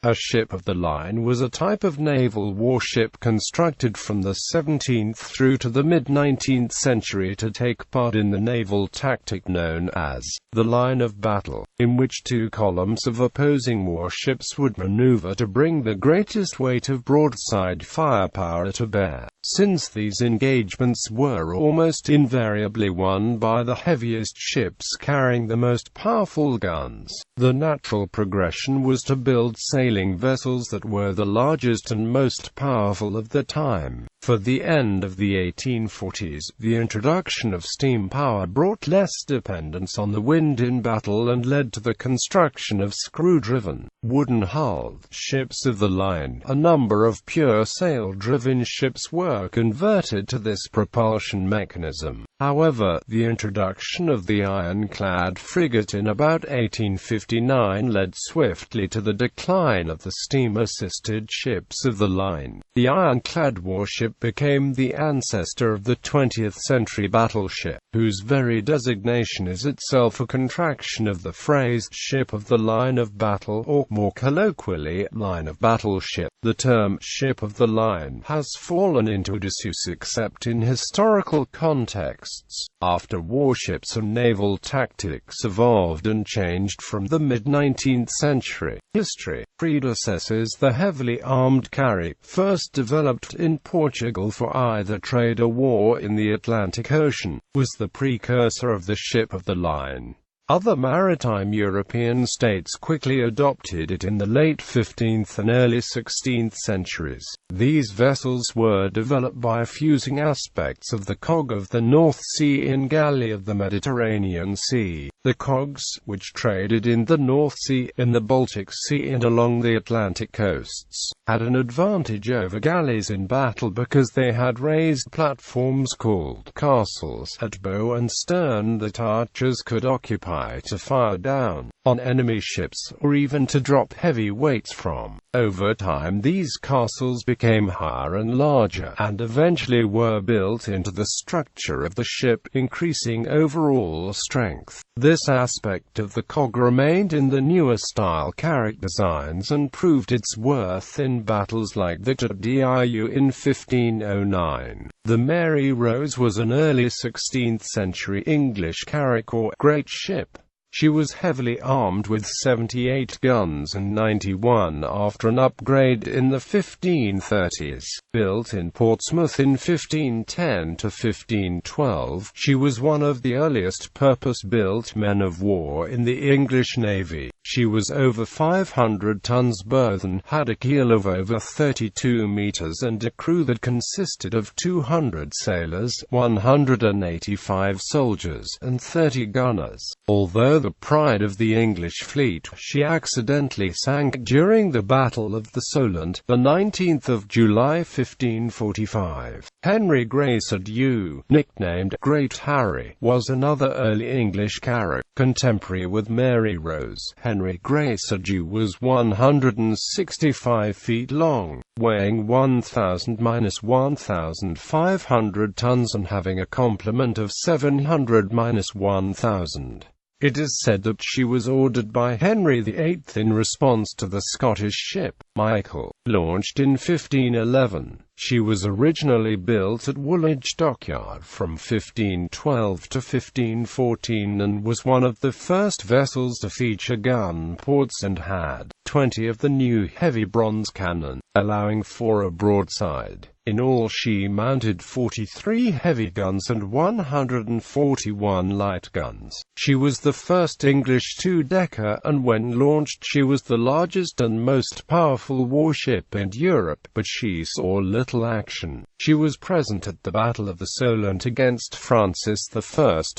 A ship of the line was a type of naval warship constructed from the 17th through to the mid-19th century to take part in the naval tactic known as the line of battle, in which two columns of opposing warships would maneuver to bring the greatest weight of broadside firepower to bear. Since these engagements were almost invariably won by the heaviest ships carrying the most powerful guns, the natural progression was to build sailing vessels that were the largest and most powerful of the time. For the end of the 1840s, the introduction of steam power brought less dependence on the wind in battle and led to the construction of screw-driven, wooden-hulled ships of the line. A number of pure sail-driven ships were converted to this propulsion mechanism. However, the introduction of the ironclad frigate in about 1859 led swiftly to the decline of the steam-assisted ships of the line. The ironclad warship became the ancestor of the 20th century battleship, whose very designation is itself a contraction of the phrase ship of the line of battle, or more colloquially, line of battleship. The term ship of the line has fallen into disuse except in historical contexts, after warships and naval tactics evolved and changed from the mid-19th century. History predecessors the heavily armed carrack, first developed in Portugal for either trade or war in the Atlantic Ocean, was the precursor of the ship of the line. Other maritime European states quickly adopted it in the late 15th and early 16th centuries. These vessels were developed by fusing aspects of the cog of the North Sea and galley of the Mediterranean Sea. The cogs, which traded in the North Sea, in the Baltic Sea and along the Atlantic coasts, had an advantage over galleys in battle because they had raised platforms called castles at bow and stern that archers could occupy to fire down on enemy ships, or even to drop heavy weights from. Over time these castles became higher and larger, and eventually were built into the structure of the ship, increasing overall strength. This aspect of the cog remained in the newer style carrack designs and proved its worth in battles like that at Diu in 1509. The Mary Rose was an early 16th century English carrack or great ship. She was heavily armed with 78 guns and 91 after an upgrade in the 1530s. Built in Portsmouth in 1510 to 1512, she was one of the earliest purpose-built men of war in the English Navy. She was over 500 tons burthen, had a keel of over 32 meters and a crew that consisted of 200 sailors, 185 soldiers, and 30 gunners. Although the pride of the English fleet, she accidentally sank during the Battle of the Solent, the 19th of July 1545. Henry Gracedieu, nicknamed Great Harry, was another early English carrack, contemporary with Mary Rose. Henry Gracedieu was 165 feet long, weighing 1,000–1,500 tons and having a complement of 700–1,000. It is said that she was ordered by Henry VIII in response to the Scottish ship, Michael, launched in 1511. She was originally built at Woolwich Dockyard from 1512 to 1514 and was one of the first vessels to feature gun ports and had 20 of the new heavy bronze cannon, allowing for a broadside. In all she mounted 43 heavy guns and 141 light guns. She was the first English two-decker, and when launched she was the largest and most powerful warship in Europe, but she saw little action. She was present at the Battle of the Solent against Francis I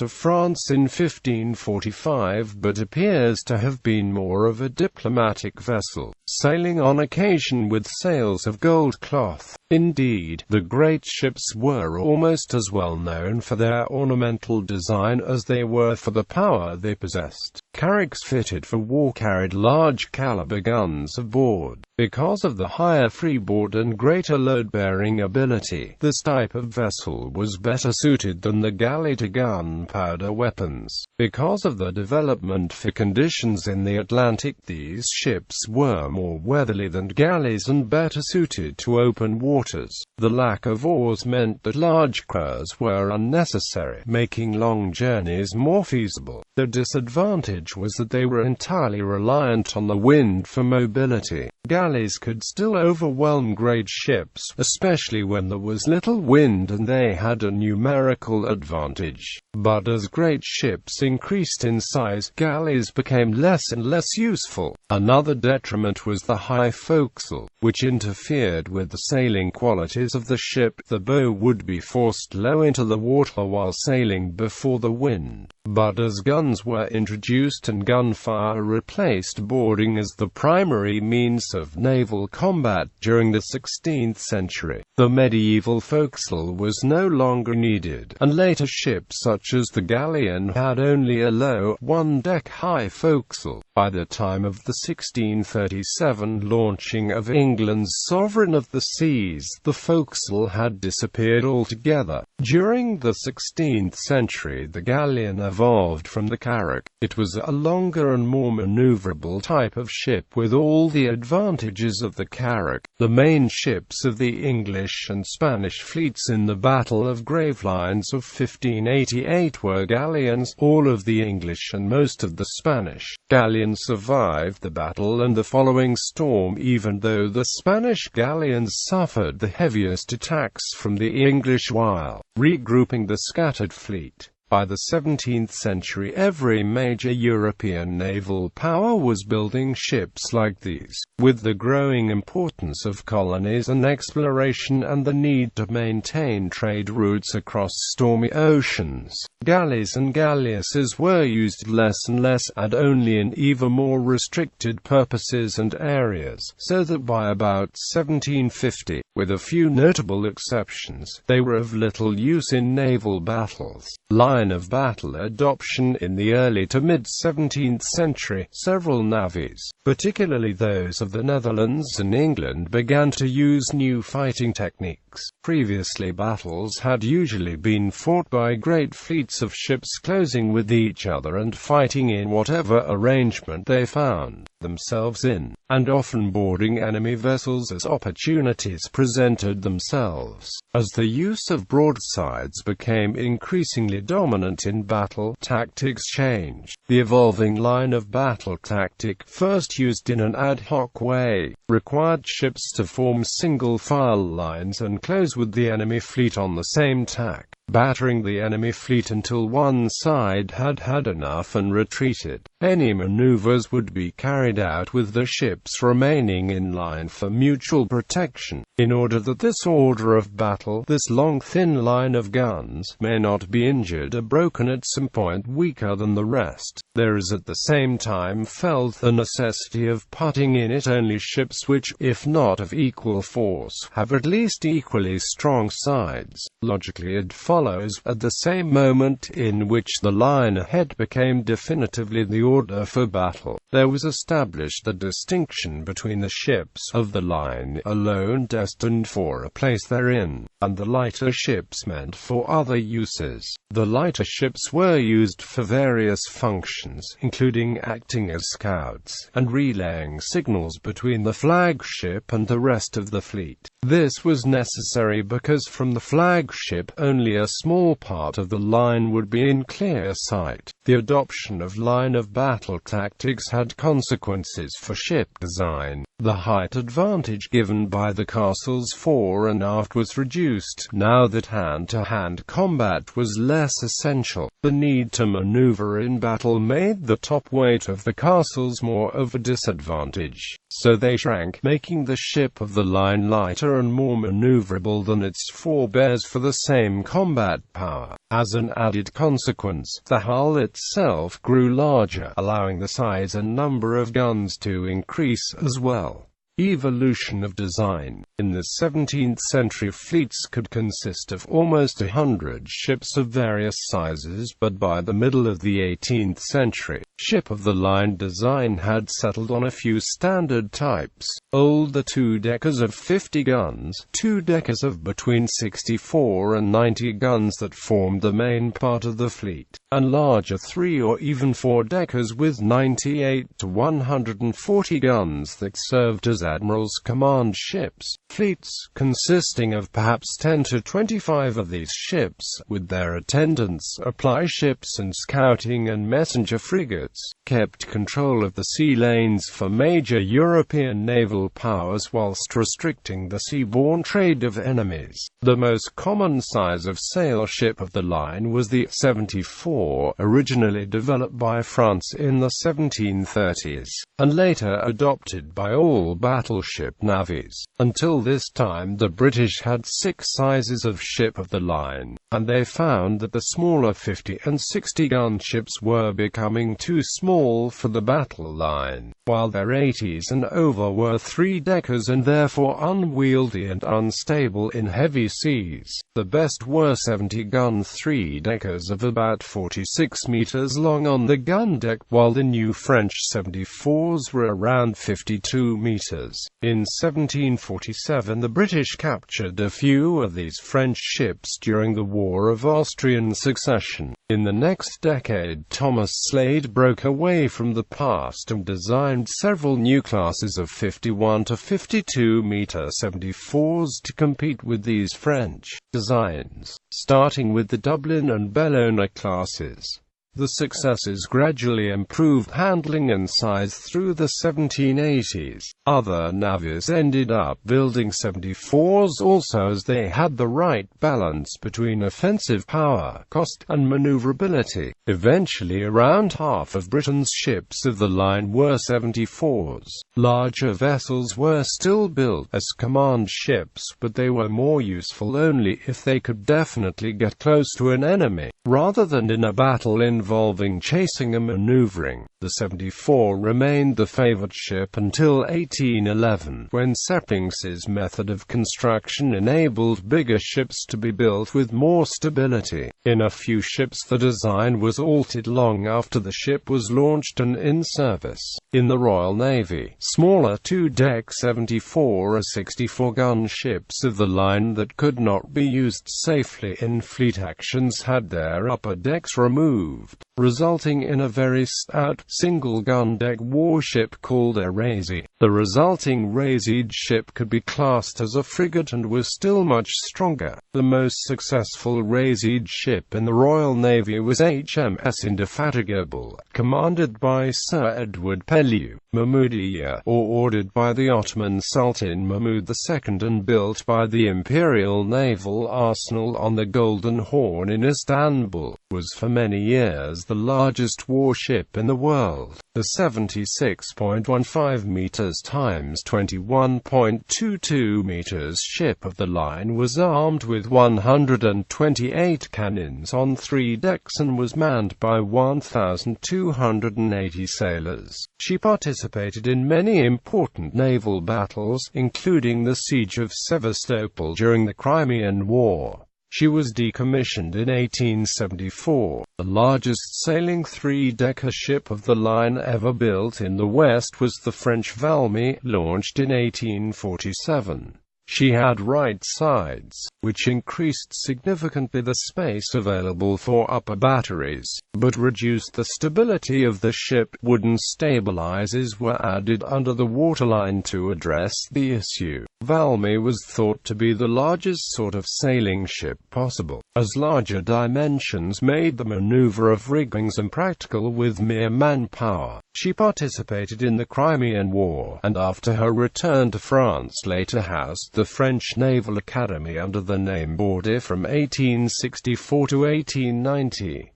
of France in 1545, but appears to have been more of a diplomatic vessel, sailing on occasion with sails of gold cloth. Indeed, the great ships were almost as well known for their ornamental design as they were for the power they possessed. Carracks fitted for war carried large caliber guns aboard. Because of the higher freeboard and greater load-bearing ability, this type of vessel was better suited than the galley to gunpowder weapons. Because of the development for conditions in the Atlantic, these ships were more weatherly than galleys and better suited to open waters. The lack of oars meant that large crews were unnecessary, making long journeys more feasible. The disadvantage was that they were entirely reliant on the wind for mobility. Galleys could still overwhelm great ships, especially when there was little wind and they had a numerical advantage. But as great ships increased in size, galleys became less and less useful. Another detriment was the high forecastle, which interfered with the sailing qualities of the ship. The bow would be forced low into the water while sailing before the wind. But as guns were introduced and gunfire replaced boarding as the primary means of naval combat during the 16th century, the medieval forecastle was no longer needed, and later ships such as the galleon had only a low, one-deck high forecastle. By the time of the 1637 launching of England's Sovereign of the Seas, the forecastle had disappeared altogether. During the 16th century, the galleon evolved from the carrack. It was a longer and more maneuverable type of ship with all the advantages of the carrack. The main ships of the English and Spanish fleets in the Battle of Gravelines of 1588 were galleons. All of the English and most of the Spanish galleons survived the battle and the following storm, even though the Spanish galleons suffered the heaviest attacks from the English while regrouping the scattered fleet. By the 17th century, every major European naval power was building ships like these. With the growing importance of colonies and exploration and the need to maintain trade routes across stormy oceans, galleys and galleasses were used less and less, and only in even more restricted purposes and areas, so that by about 1750, with a few notable exceptions, they were of little use in naval battles. Line of battle adoption. In the early to mid-17th century, several navies, particularly those of the Netherlands and England, began to use new fighting techniques. Previously, battles had usually been fought by great fleets of ships closing with each other and fighting in whatever arrangement they found themselves in, and often boarding enemy vessels as opportunities presented themselves. As the use of broadsides became increasingly dominant in battle, tactics changed. The evolving line of battle tactic, first used in an ad hoc way, required ships to form single-file lines and close with the enemy fleet on the same tack, battering the enemy fleet until one side had had enough and retreated. Any maneuvers would be carried out with the ships remaining in line for mutual protection. In order that this order of battle, this long thin line of guns, may not be injured or broken at some point weaker than the rest, there is at the same time felt the necessity of putting in it only ships which, if not of equal force, have at least equally strong sides. Logically, it follows, at the same moment in which the line ahead became definitively the order for battle, there was established the distinction between the ships of the line alone destined for a place therein, and the lighter ships meant for other uses. The lighter ships were used for various functions, including acting as scouts, and relaying signals between the flagship and the rest of the fleet. This was necessary because from the flagship only a small part of the line would be in clear sight. The adoption of line of battle tactics had consequences for ship design. The height advantage given by the castles fore and aft was reduced. Now that hand-to-hand combat was less essential, the need to maneuver in battle made the top weight of the castles more of a disadvantage. So they shrank, making the ship of the line lighter and more maneuverable than its forebears for the same combat power. As an added consequence, the hull itself grew larger, allowing the size and number of guns to increase as well. Evolution of design. In the 17th century, fleets could consist of almost 100 ships of various sizes, but by the middle of the 18th century, ship-of-the-line design had settled on a few standard types: older two-deckers of 50 guns, two-deckers of between 64 and 90 guns that formed the main part of the fleet, and larger three- or even four-deckers with 98 to 140 guns that served as admirals' command ships. Fleets, consisting of perhaps 10 to 25 of these ships, with their attendants, supply ships and scouting and messenger frigates, kept control of the sea lanes for major European naval powers whilst restricting the seaborne trade of enemies. The most common size of sail ship of the line was the 74, originally developed by France in the 1730s, and later adopted by all battleship navies. Until this time, the British had 6 sizes of ship of the line, and they found that the smaller 50 and 60 gun ships were becoming too small for the battle line, while their 80s and over were three-deckers and therefore unwieldy and unstable in heavy seas. The best were 70-gun three-deckers of about 46 meters long on the gun deck, while the new French 74s were around 52 meters. In 1747, the British captured a few of these French ships during the War of Austrian Succession. In the next decade, Thomas Slade broke away from the past and designed several new classes of 51 to 52 meter 74s to compete with these French designs, starting with the Dublin and Bellona classes. The successes gradually improved handling and size through the 1780s. Other navies ended up building 74s also, as they had the right balance between offensive power, cost, and maneuverability. Eventually, around half of Britain's ships of the line were 74s. Larger vessels were still built as command ships, but they were more useful only if they could definitely get close to an enemy, rather than in a battle involving chasing and maneuvering. The 74 remained the favored ship until 1811, when Sepping's method of construction enabled bigger ships to be built with more stability. In a few ships, the design was altered long after the ship was launched and in service. In the Royal Navy, smaller two-deck 74 or 64-gun ships of the line that could not be used safely in fleet actions had their upper decks removed, resulting in a very stout, single-gun deck warship called a razy. The resulting razied ship could be classed as a frigate and was still much stronger. The most successful razied ship in the Royal Navy was HMS Indefatigable, commanded by Sir Edward Pellew, Mahmudiya, or ordered by the Ottoman Sultan Mahmud II and built by the Imperial Naval Arsenal on the Golden Horn in Istanbul, was for many years the largest warship in the world. The 76.15 meters times 21.22 meters ship of the line was armed with 128 cannons on 3 decks and was manned by 1,280 sailors. She participated in many important naval battles, including the Siege of Sevastopol during the Crimean War. She was decommissioned in 1874. The largest sailing three-decker ship of the line ever built in the West was the French Valmy, launched in 1847. She had right sides, which increased significantly the space available for upper batteries, but reduced the stability of the ship. Wooden stabilizers were added under the waterline to address the issue. Valmy was thought to be the largest sort of sailing ship possible, as larger dimensions made the maneuver of riggings impractical with mere manpower. She participated in the Crimean War, and after her return to France later housed the French Naval Academy under the name Bordeaux from 1864 to 1890.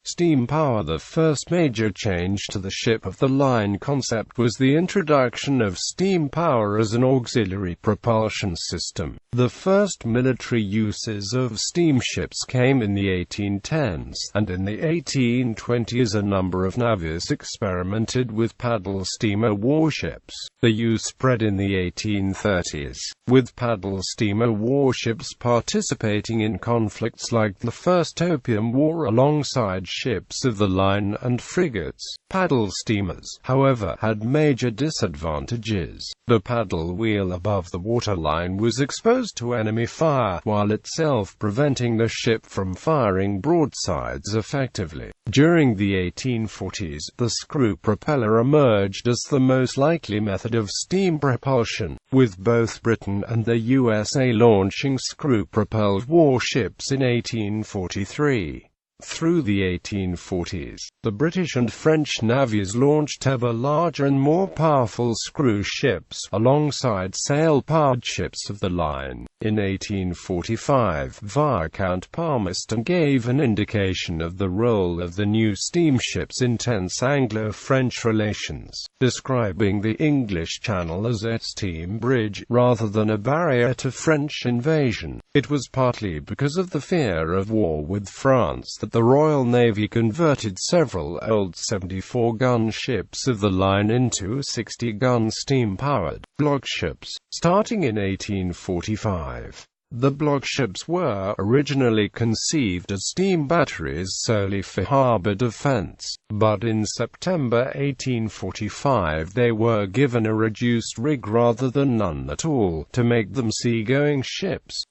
Steam power. The first major change to the ship-of-the-line concept was the introduction of steam power as an auxiliary propulsion system. The first military uses of steamships came in the 1810s, and in the 1820s a number of navies experimented with paddle steamer warships. The use spread in the 1830s, with paddle steamer warships participating in conflicts like the First Opium War alongside ships of the line and frigates. Paddle steamers, however, had major disadvantages. The paddle wheel above the waterline was exposed to enemy fire, while itself preventing the ship from firing broadsides effectively. During the 1840s, the screw propeller emerged as the most likely method of steam propulsion, with both Britain and the USA launching screw-propelled warships in 1843. Through the 1840s, the British and French navies launched ever larger and more powerful screw ships, alongside sail-powered ships of the line. In 1845, Viscount Palmerston gave an indication of the role of the new steamships in tense Anglo-French relations, describing the English Channel as a steam bridge, rather than a barrier to French invasion. It was partly because of the fear of war with France that the Royal Navy converted several old 74-gun ships of the line into 60-gun steam-powered block ships, starting in 1845. The block ships were originally conceived as steam batteries solely for harbor defense, but in September 1845 they were given a reduced rig rather than none at all, to make them sea-going ships.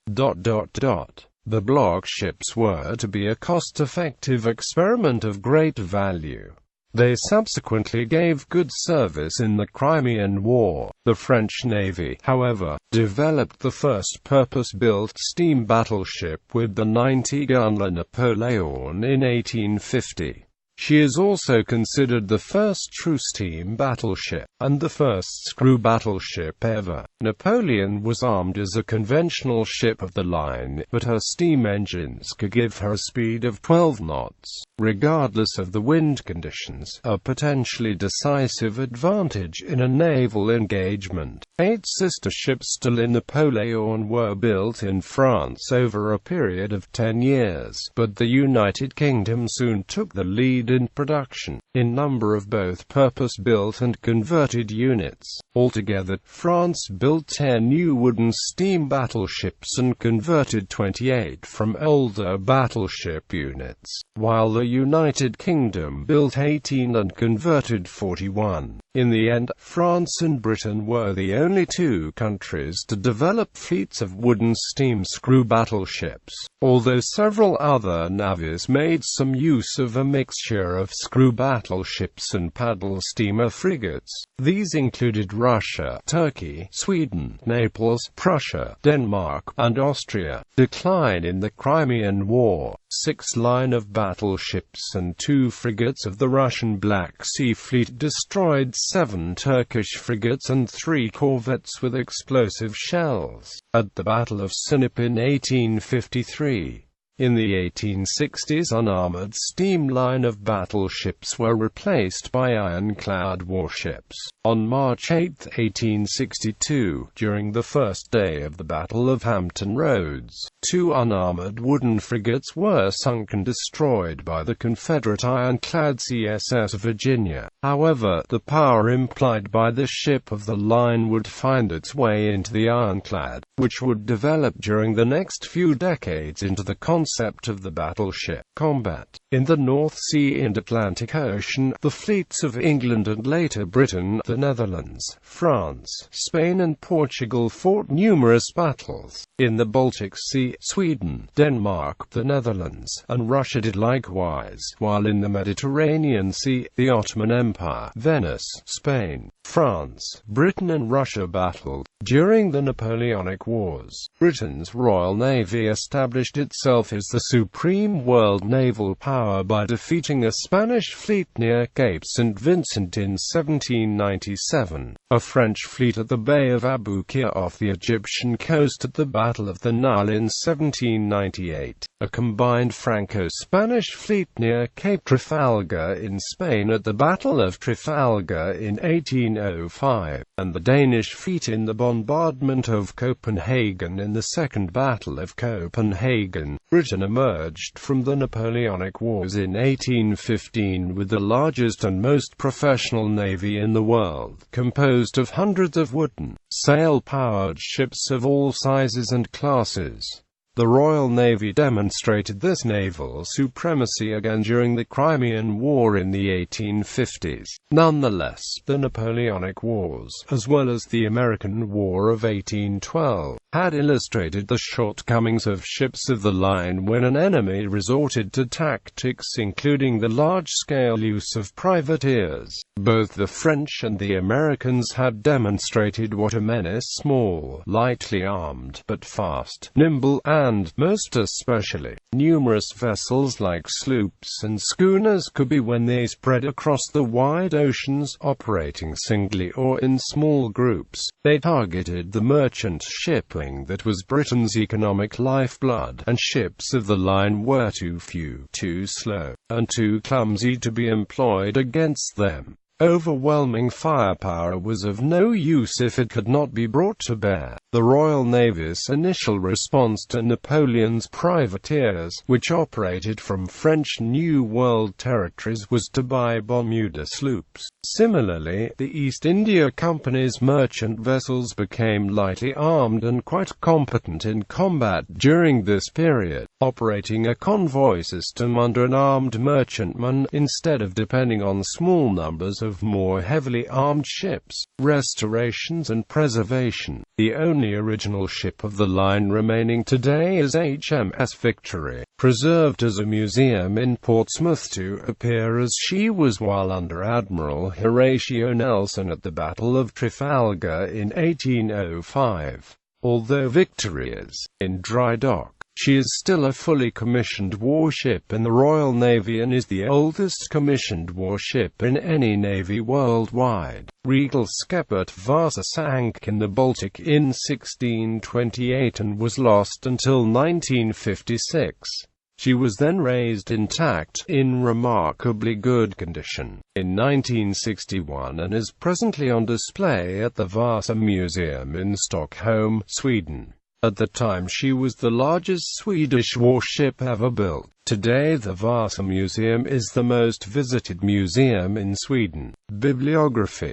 The block ships were to be a cost-effective experiment of great value. They subsequently gave good service in the Crimean War. The French Navy, however, developed the first purpose-built steam battleship with the 90-gun La Napoleon in 1850. She is also considered the first true steam battleship, and the first screw battleship ever. Napoleon was armed as a conventional ship of the line, but her steam engines could give her a speed of 12 knots, regardless of the wind conditions, a potentially decisive advantage in a naval engagement. 8 sister ships to La Napoleon were built in France over a period of 10 years, but the United Kingdom soon took the lead in production, in number of both purpose-built and converted units. Altogether, France built 10 new wooden steam battleships and converted 28 from older battleship units, while the United Kingdom built 18 and converted 41. In the end, France and Britain were the only two countries to develop fleets of wooden steam screw battleships, although several other navies made some use of a mixture of screw battleships and paddle steamer frigates. These included Russia, Turkey, Sweden, Naples, Prussia, Denmark, and Austria. Decline in the Crimean War. 6 line of battleships and 2 frigates of the Russian Black Sea Fleet destroyed 7 Turkish frigates and 3 corvettes with explosive shells at the Battle of Sinop in 1853. In the 1860s, unarmored steam line of battleships were replaced by ironclad warships. On March 8, 1862, during the first day of the Battle of Hampton Roads, 2 unarmored wooden frigates were sunk and destroyed by the Confederate ironclad CSS Virginia. However, the power implied by the ship of the line would find its way into the ironclad, which would develop during the next few decades into the concept of the battleship. Combat. In the North Sea and Atlantic Ocean, the fleets of England and later Britain, the Netherlands, France, Spain and Portugal fought numerous battles. In the Baltic Sea, Sweden, Denmark, the Netherlands, and Russia did likewise, while in the Mediterranean Sea, the Ottoman Empire, Venice, Spain, France, Britain and Russia battled. During the Napoleonic Wars, Britain's Royal Navy established itself is the supreme world naval power by defeating a Spanish fleet near Cape St. Vincent in 1797, a French fleet at the Bay of Abu Qir off the Egyptian coast at the Battle of the Nile in 1798, a combined Franco-Spanish fleet near Cape Trafalgar in Spain at the Battle of Trafalgar in 1805, and the Danish fleet in the bombardment of Copenhagen in the Second Battle of Copenhagen. Britain emerged from the Napoleonic Wars in 1815 with the largest and most professional navy in the world, composed of hundreds of wooden, sail-powered ships of all sizes and classes. The Royal Navy demonstrated this naval supremacy again during the Crimean War in the 1850s. Nonetheless, the Napoleonic Wars, as well as the American War of 1812, had illustrated the shortcomings of ships of the line when an enemy resorted to tactics including the large-scale use of privateers. Both the French and the Americans had demonstrated what a menace small, lightly armed, but fast, nimble, and, most especially, numerous vessels like sloops and schooners could be when they spread across the wide oceans, operating singly or in small groups. They targeted the merchant shipping that was Britain's economic lifeblood, and ships of the line were too few, too slow, and too clumsy to be employed against them. Overwhelming firepower was of no use if it could not be brought to bear. The Royal Navy's initial response to Napoleon's privateers, which operated from French New World territories, was to buy Bermuda sloops. Similarly, the East India Company's merchant vessels became lightly armed and quite competent in combat during this period, operating a convoy system under an armed merchantman, instead of depending on small numbers of more heavily armed ships. Restorations and preservation. The only original ship of the line remaining today is HMS Victory, preserved as a museum in Portsmouth to appear as she was while under Admiral Horatio Nelson at the Battle of Trafalgar in 1805. Although Victory is in dry dock, she is still a fully commissioned warship in the Royal Navy and is the oldest commissioned warship in any navy worldwide. Regal Skipper Vasa sank in the Baltic in 1628 and was lost until 1956. She was then raised intact, in remarkably good condition, in 1961 and is presently on display at the Vasa Museum in Stockholm, Sweden. At the time she was the largest Swedish warship ever built. Today the Vasa Museum is the most visited museum in Sweden. Bibliography